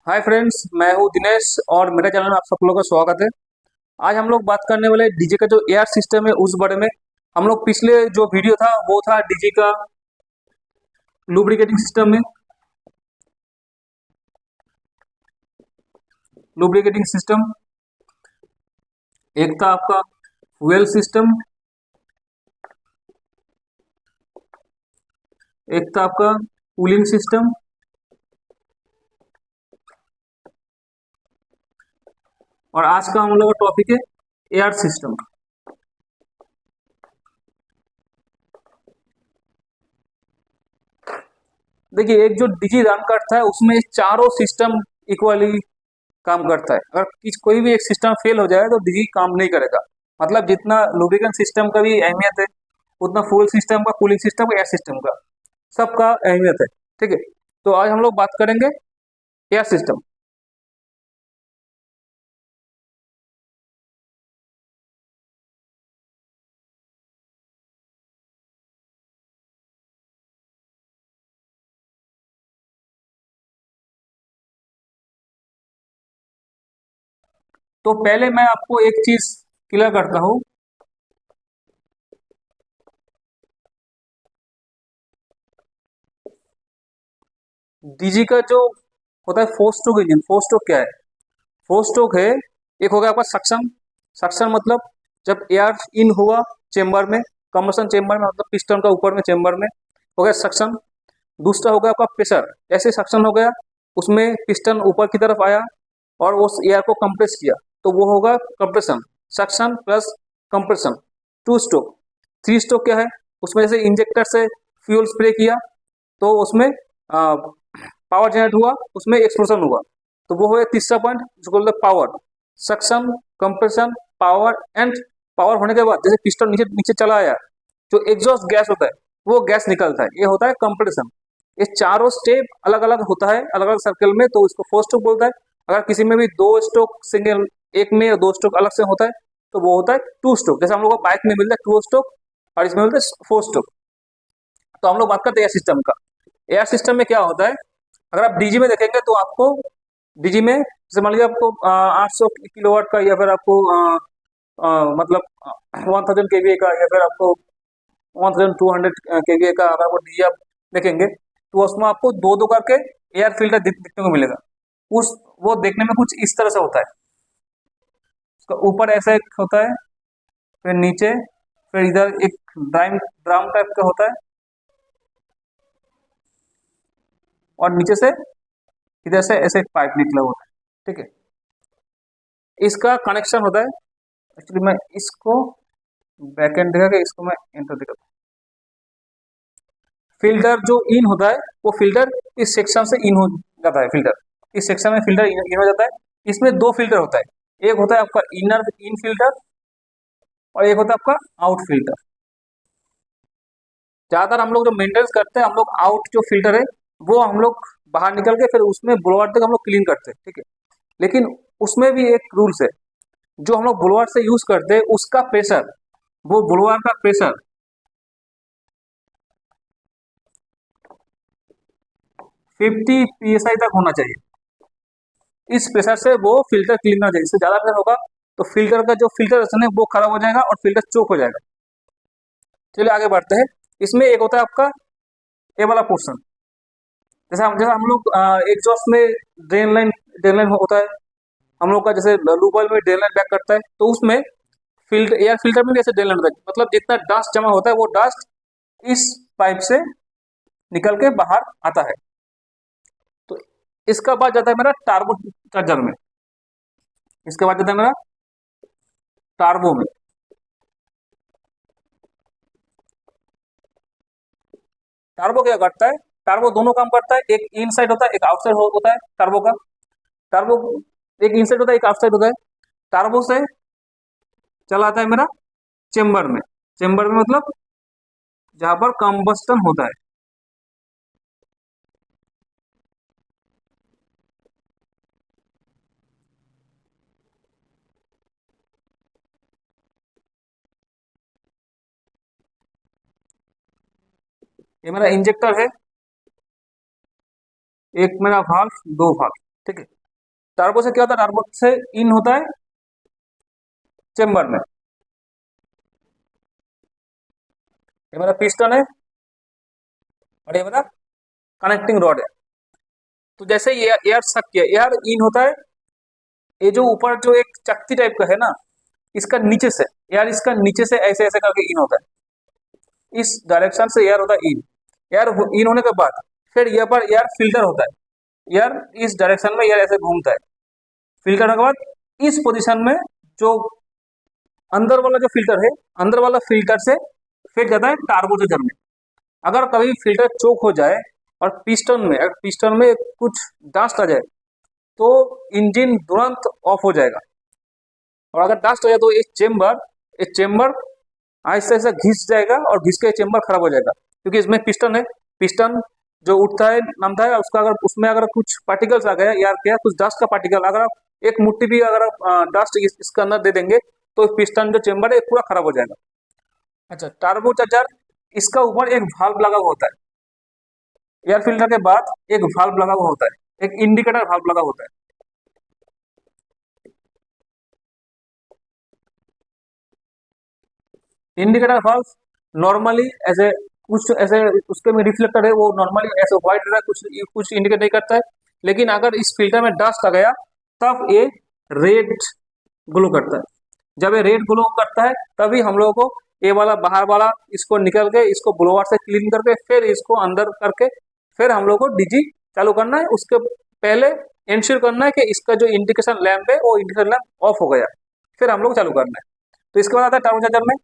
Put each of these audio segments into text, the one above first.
Hi friends, मैं हूँ दिनेश और मेरे चैनल में आप सब लोगों का स्वागत है। आज हम लोग बात करने वाले डीजे का जो एआर सिस्टम है उस बारे में। हम लोग पिछले जो वीडियो था वो था डीजे का लुब्रिकेटिंग सिस्टम में। लुब्रिकेटिंग सिस्टम एक था आपका फ्यूल सिस्टम, एक था आपका कूलिंग सिस्टम और आज का हम लोग का टॉपिक है एआर सिस्टम। देखिए, एक जो डीजे रन करता है उसमें चारों सिस्टम इक्वली काम करता है। अगर कोई भी एक सिस्टम फेल हो जाए तो डीजी काम नहीं करेगा। मतलब जितना लुब्रिकेंट सिस्टम का भी अहमियत है उतना फ्यूल सिस्टम का, कूलिंग सिस्टम का, एयर सिस्टम का सबका अहमियत है। ठीक है, तो आज हम लोग बात करेंगे एयर सिस्टम। तो पहले मैं आपको एक चीज क्लियर करता हूँ। डीजी का जो होता है four stroke engine, four stroke क्या है? फोर स्ट्रोक है, एक हो गया आपका सक्शन। सक्शन मतलब जब एयर इन हुआ चेम्बर में, कंबशन चेम्बर में, मतलब पिस्टन का ऊपर में चेम्बर में हो गया सक्शन। दूसरा हो गया आपका प्रेशर, ऐसे सक्शन हो गया, उसमें पिस्टन ऊपर की तरफ आया और उस एयर को कंप्रेस किया, तो वो होगा compression. Suction plus compression. Two stroke. Three stroke क्या है? उसमें जैसे इंजेक्टर से फ्यूल स्प्रे किया तो उसमें पावर जनरेट हुआ, उसमें एक्सप्लोजन हुआ, तो वो हो गया तीसरा पॉइंट जिसको बोलते हैं power. Suction, compression, power and power होने के बाद जैसे पिस्टन नीचे नीचे चला आया, जो एग्जॉस्ट गैस होता है वो गैस निकलता है, ये होता है कंप्रेशन। ये चारों स्टेप अलग अलग होता है, अलग अलग सर्कल में, तो इसको फोर स्ट्रोक बोलता है। अगर किसी में भी दो स्ट्रोक सिंगल, एक में दो स्ट्रोक अलग से होता है तो वो होता है टू स्ट्रोक। जैसे हम लोग को बाइक में मिलता है टू स्ट्रोक और इसमें मिलता है फोर स्ट्रोक। तो हम लोग बात करते हैं एयर सिस्टम का। एयर सिस्टम में क्या होता है, अगर आप डीजी में देखेंगे तो आपको डीजी में जैसे मान लीजिए आपको 800 किलोवाट का या फिर आपको मतलब 1000 केवीए का या फिर आपको 1200 केवीए का अगर वो डीजी आप देखेंगे तो उसमें आपको दो दो करके एयर फिल्टर दिखने को मिलेगा। उस वो देखने में कुछ इस तरह से होता है। उसका ऊपर ऐसा एक होता है, फिर नीचे, फिर इधर एक ड्राम ड्राम टाइप का होता है और नीचे से इधर से ऐसे एक पाइप निकला होता है। ठीक है, इसका कनेक्शन होता है। एक्चुअली मैं इसको बैक एंड दिखा के इसको मैं एंटर दिखा। फिल्टर जो इन होता है वो फिल्टर इस सेक्शन से इन हो जाता है। फिल्टर इस सेक्शन में फिल्टर इन हो जाता है। इसमें दो फिल्टर होता है, एक होता है आपका इनर इन फिल्टर और एक होता है आपका आउट फिल्टर। ज्यादातर हम लोग जो मेंटेनेंस करते हैं हम लोग आउट जो फिल्टर है वो हम लोग बाहर निकल के फिर उसमें ब्लोअर तक हम लोग क्लीन करते हैं। ठीक है, लेकिन उसमें भी एक रूल्स है। जो हम लोग ब्लोअर से यूज करते हैं उसका प्रेशर, वो ब्लोअर का प्रेशर 50 psi तक होना चाहिए। इस प्रेशर से वो फिल्टर क्लीन होना चाहिए। इससे ज्यादा प्रेशर होगा तो फिल्टर का जो फिल्टर है वो खराब हो जाएगा और फिल्टर चोक हो जाएगा। चलिए आगे बढ़ते हैं। इसमें एक होता है आपका ए वाला पोर्शन। जैसे हम लोग एग्जॉस्ट में ड्रेन लाइन होता है हम लोग का, जैसे लूबल में ड्रेन लाइन बैक करता है, तो उसमें एयर फिल्टर में भी ऐसे ड्रेन लाइन होता है। मतलब जितना डस्ट जमा होता है वो डस्ट इस पाइप से निकल के बाहर आता है। तो इसका बाद जाता है मेरा टार्बो चार्जर में। इसके बाद जाता है मेरा टार्बो में। टार्बो क्या करता है? टार्बो दोनों काम करता है, एक इन साइड होता है एक आउटसाइड होता है टार्बो का। टार्बो एक इन साइड होता है एक आउटसाइड होता है। टार्बो से चला आता है मेरा चेम्बर में। चेम्बर में मतलब जहां पर कंबस्टन होता है। ये मेरा इंजेक्टर है, एक मेरा भाल्व, दो भाल्व। ठीक है। टर्बो से क्या होता है, टर्बो से इन होता है चेम्बर में, ये मेरा पिस्टन है और ये मेरा कनेक्टिंग रॉड है। तो जैसे ये एयर सक किया, एयर इन होता है, ये जो ऊपर जो एक चक्ति टाइप का है ना, इसका नीचे से एयर, इसका नीचे से ऐसे ऐसे करके इन होता है, इस डायरेक्शन से एयर होता है इन। एयर इन होने के बाद फिर यहाँ पर एयर फिल्टर होता है, एयर इस डायरेक्शन में एयर ऐसे घूमता है, फिल्टर होने के बाद इस पोजीशन में जो अंदर वाला जो फिल्टर है, अंदर वाला फिल्टर से फिर जाता है टार्बोचार्जर में। अगर कभी फिल्टर चोक हो जाए और पिस्टन में, अगर पिस्टन में कुछ डस्ट आ जाए तो इंजन तुरंत ऑफ हो जाएगा। और अगर डस्ट हो जाए तो ये चेम्बर आहिस्ता आहिस्ता घिस जाएगा और घिस के चेम्बर खराब हो जाएगा, क्योंकि इसमें पिस्टन है, पिस्टन जो उठता है नामता है, उसका अगर उसमें अगर कुछ पार्टिकल्स आ गया यार क्या कुछ डस्ट का पार्टिकल, अगर आप एक मुट्ठी भी अगर आप डस्ट इसके अंदर दे देंगे तो पिस्टन जो चेम्बर है पूरा खराब हो जाएगा। अच्छा, टार्बोचार्जर, इसका ऊपर एक वाल्व लगा हुआ होता है, एयर फिल्टर के बाद एक वाल्व लगा हुआ होता है, एक इंडिकेटर वाल्व लगा होता है। इंडिकेटर वाल्व नॉर्मली ऐसे कुछ ऐसे उसके में रिफ्लेक्टर है, वो नॉर्मली ऐसे व्हाइट रहता है, कुछ कुछ इंडिकेट नहीं करता है। लेकिन अगर इस फिल्टर में डस्ट आ गया तब ये रेड ग्लो करता है। जब ये रेड ग्लो करता है तभी हम लोगों को ये वाला बाहर वाला इसको निकल के इसको ब्लोअर से क्लीन करके फिर इसको अंदर करके फिर हम लोग को डीजी चालू करना है। उसके पहले इंश्योर करना है कि इसका जो इंडिकेशन लैंप है वो इंडिकेशन लैंप ऑफ हो गया, फिर हम लोग चालू करना है। तो इसके बाद आता है टार्बोचार्जर में,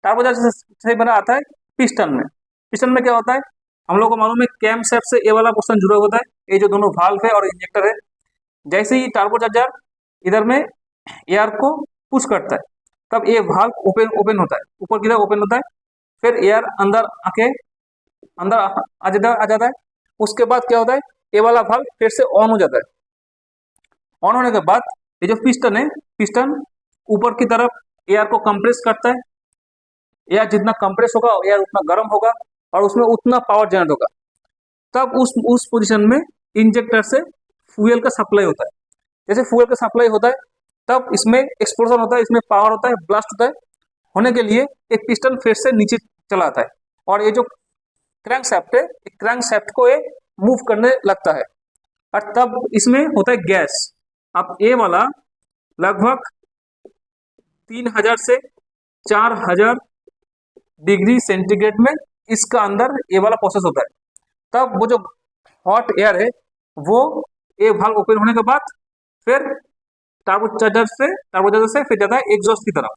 टार्बोचार्जर से बना आता है पिस्टन में। पिस्टन में क्या होता है, हम लोग को मालूम है कैम शेफ्ट से ये वाला पोर्शन जुड़ा होता है, ये जो दोनों वाल्व है और इंजेक्टर है। जैसे ही टार्बोचार्जर इधर में एयर को पुश करता है तब ये वाल्व ओपन ओपन होता है, ऊपर की तरफ ओपन होता है, फिर एयर अंदर आके अंदर आ जाता है। उसके बाद क्या होता है, ये वाला वाल्व फिर से ऑन हो जाता है। ऑन होने के बाद ये जो पिस्टन है, पिस्टन ऊपर की तरफ एयर को कंप्रेस करता है, एयर जितना कंप्रेस होगा एयर उतना गर्म होगा और उसमें उतना पावर जनरेट होगा। तब उस पोजीशन में इंजेक्टर से फ्यूल का सप्लाई होता है। जैसे फ्यूल का सप्लाई होता है तब इसमें एक्सप्लोजन होता है, इसमें पावर होता है, ब्लास्ट होता है। होने के लिए एक पिस्टन फिर से नीचे चला आता है और ये जो क्रैंक शेफ्ट है, क्रैंक शेफ्ट को ये मूव करने लगता है और तब इसमें होता है गैस। अब ये वाला लगभग 3000 से 4000 डिग्री सेंटीग्रेड में इसका अंदर ये वाला प्रोसेस होता है। तब वो जो हॉट एयर है वो ये वाल्व ओपन होने के बाद फिर टार्बोचार्जर से फिर जाता है एग्जॉस्ट की तरफ।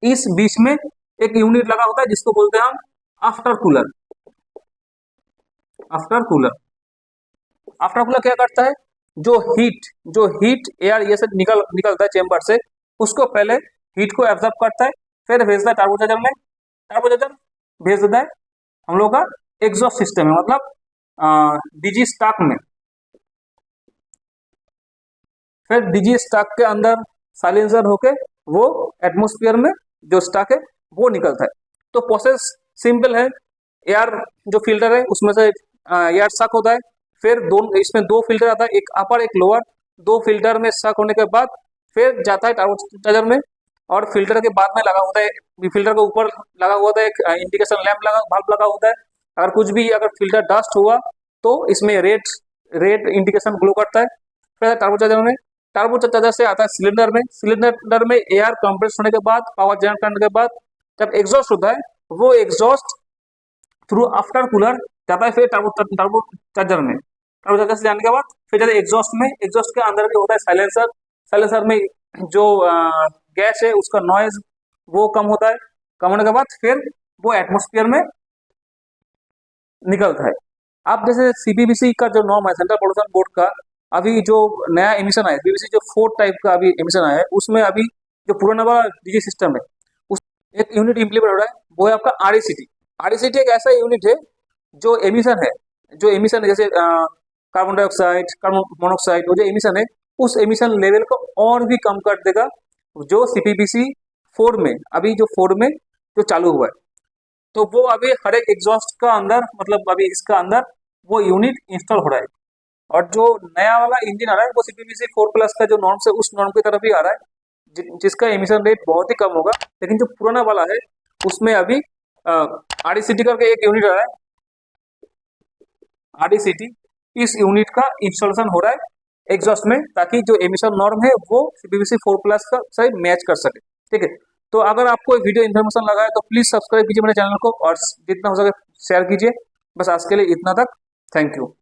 इस बीच में एक यूनिट लगा होता है जिसको बोलते हैं हम after cooler. After cooler after cooler क्या करता है, जो हीट एयर ये से निकलता है चेम्बर से, उसको पहले हीट को एब्जॉर्ब करता है, फिर भेजता है टार्बोचार्जर में, टार्बोचार्जर भेज देता है हम लोग का एग्जॉस्ट सिस्टम है, मतलब डीजी स्टॉक में। फिर डीजी स्टॉक के अंदर साइलेंसर होके वो एटमोस्फियर में जो स्टॉक है वो निकलता है। तो प्रोसेस सिंपल है, एयर जो फिल्टर है उसमें से एयर सक होता है, फिर इसमें दो फिल्टर आता है, एक अपर एक लोअर। दो फिल्टर में सक होने के बाद फिर जाता है टार्बोचार्जर में और फिल्टर के बाद में लगा होता है, फिल्टर के ऊपर लगा हुआ होता है एक इंडिकेशन लैंप बल्ब लगा होता है। अगर कुछ भी अगर फिल्टर डस्ट हुआ तो इसमें रेड रेड इंडिकेशन ग्लो करता है। फिर टार्बोचार्जर में, टार्बोचार्जर से आता है सिलेंडर में, सिलेंडर में एयर कंप्रेस होने के बाद पावर जनरेट करने के बाद जब एग्जॉस्ट होता है वो एग्जॉस्ट थ्रू आफ्टर कूलर जाता है फिर टार्बोचार्जर में। टार्बोचार्जर से जाने के बाद फिर जाता है एग्जॉस्ट में, एग्जॉस्ट के अंदर भी होता है साइलेंसर। साइलेंसर में जो गैस है उसका नॉइज वो कम होता है, कम होने के बाद फिर वो एटमोस्फियर में निकलता है। अब जैसे सीपीबीसी का जो नॉर्म है, सेंट्रल पोल्यूशन बोर्ड का, अभी जो नया एमिशन आया बीबीसी जो 4 टाइप का अभी एमिशन आया है, उसमें अभी जो पुराना वाला डीजी सिस्टम है उस एक यूनिट इम्प्लीमेंट हो रहा है, वो है आपका आरईसीटी। आरईसीटी एक ऐसा यूनिट है जो एमिशन है, जैसे कार्बन डाइऑक्साइड, कार्बन मोनोऑक्साइड, वो जो एमिशन है उस एमिशन लेवल को और भी कम कर देगा, जो सीपीबीसी 4 में अभी जो 4 में जो चालू हुआ है। तो वो अभी हर एक एग्जॉस्ट का अंदर, मतलब अभी इसका अंदर वो यूनिट इंस्टॉल हो रहा है। और जो नया वाला इंजन आ रहा है वो सीपीवीसी 4+ का जो नॉर्म्स है उस नॉर्म की तरफ ही आ रहा है, जिसका एमिशन रेट बहुत ही कम होगा। लेकिन जो पुराना वाला है उसमें अभी आरडीसीटी करके एक यूनिट आ रहा है, आरडीसीटी, इस यूनिट का इंस्टॉलेशन हो रहा है एग्जॉस्ट में, ताकि जो एमिशन नॉर्म है वो सीपीवीसी 4+ का से मैच कर सके। ठीक है, तो अगर आपको ये वीडियो इन्फॉर्मेशन लगा है तो प्लीज सब्सक्राइब कीजिए मेरे चैनल को और जितना हो सके शेयर कीजिए। बस आज के लिए इतना तक, थैंक यू।